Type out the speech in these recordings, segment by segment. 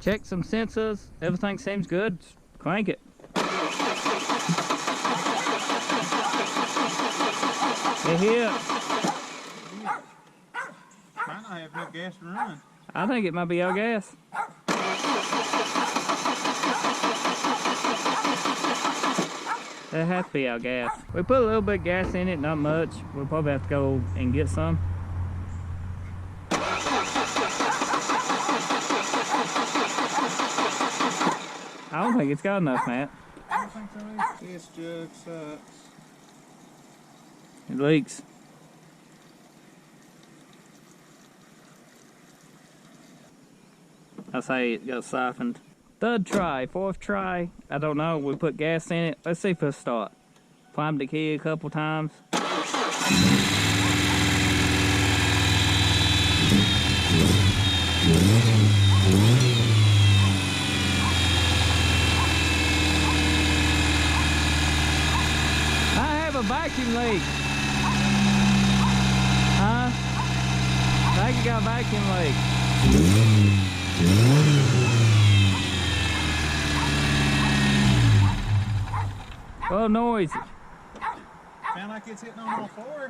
check some sensors. Everything seems good. Crank it. You hear? Might not have enough gas to run. I think it might be our gas. That has to be our gas. We put a little bit of gas in it, not much. We'll probably have to go and get some. I don't think it's got enough, Matt. I don't think so either. This jug sucks. It leaks. I say it got siphoned. Third try, fourth try, I don't know. We put gas in it. Let's see if it'll start. Climbed the key a couple times. I have a vacuum leak. Huh? I think you got a vacuum leak. Oh, noisy. Sound like it's hitting on all four.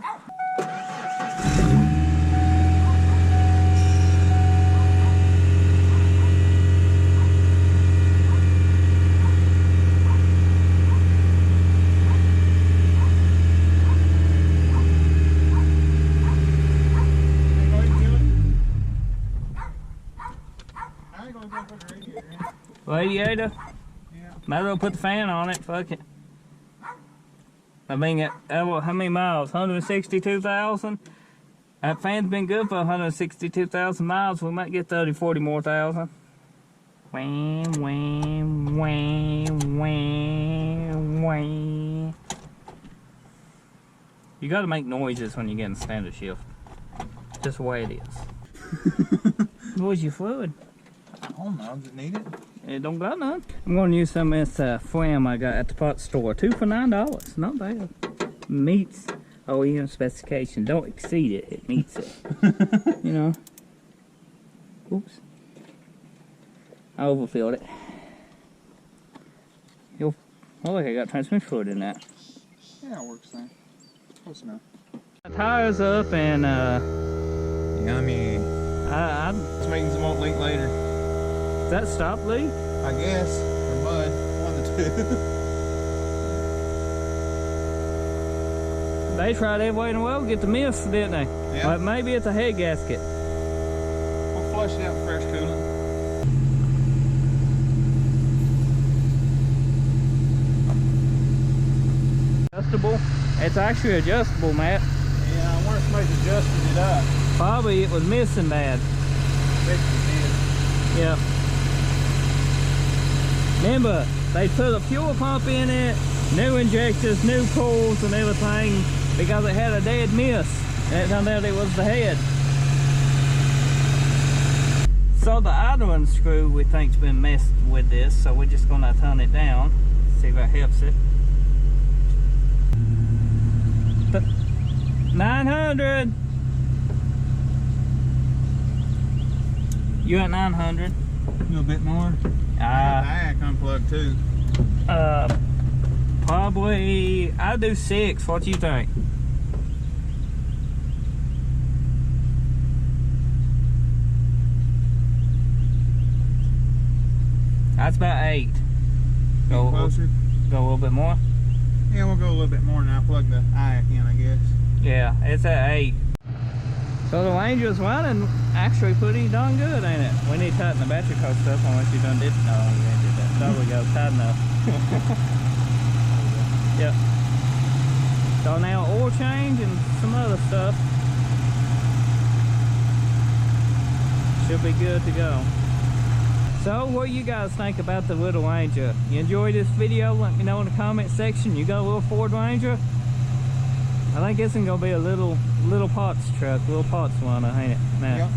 Radiator? Yeah. Might as well put the fan on it. Fuck it. I mean, how many miles? 162,000? That fan's been good for 162,000 miles. We might get 30, 40 more thousand. Wham, wham, wham, wham, wham. You gotta make noises when you get in standard shift. Just the way it is. Where's your fluid? I don't know. Does it need it? It don't got none. I'm gonna use some of this flam I got at the pot store. 2 for $9. Not bad. Meets OEM specification. Don't exceed it. It meets it. You know. Oops. I overfilled it. Oh, look, I got transmission fluid in that. Yeah, it works then. Close enough. My tires up and Yummy. Is This means it won't leak later. that stop leak? I guess. Or mud. One of the two. They tried every way in the world to get the mist, didn't they? Yeah. Like maybe it's a head gasket. We'll flush it out with fresh coolant. Adjustable? It's actually adjustable, Matt. Yeah, I wonder if somebody's adjusted it up. Probably it was missing bad. Yeah. Remember, they put a fuel pump in it, new injectors, new pulls and everything because it had a dead miss. And it turned out it was the head. So the idling screw we think's been messed with this, so we're just gonna turn it down. See if that helps it. 900. You at 900? A little bit more. I unplugged too. Probably I'll do 6. What do you think? That's about 8. Go closer. Go a little bit more. Yeah, we'll go a little bit more and I'll plug the eye in, I guess. Yeah, it's at 8. So the Ranger's running actually pretty darn good, ain't it? We need to tighten the battery coat stuff unless you done did. No, you ain't did that. There we go, tight enough. Yep. So now oil change and some other stuff. Should be good to go. So what do you guys think about the little Ranger? You enjoyed this video? Let me know in the comment section. You got a little Ford Ranger? I think this is gonna be a little parts truck, little parts runner, ain't it? Nah. Yep.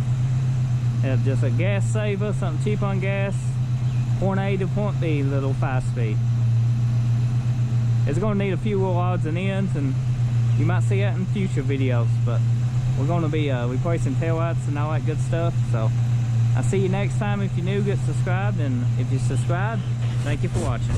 Yeah, just a gas saver, something cheap on gas. Point A to point B, little 5-speed. It's gonna need a few little odds and ends, and you might see that in future videos. But we're gonna be replacing taillights and all that good stuff. So I'll see you next time. If you're new, get subscribed, and if you subscribe, thank you for watching.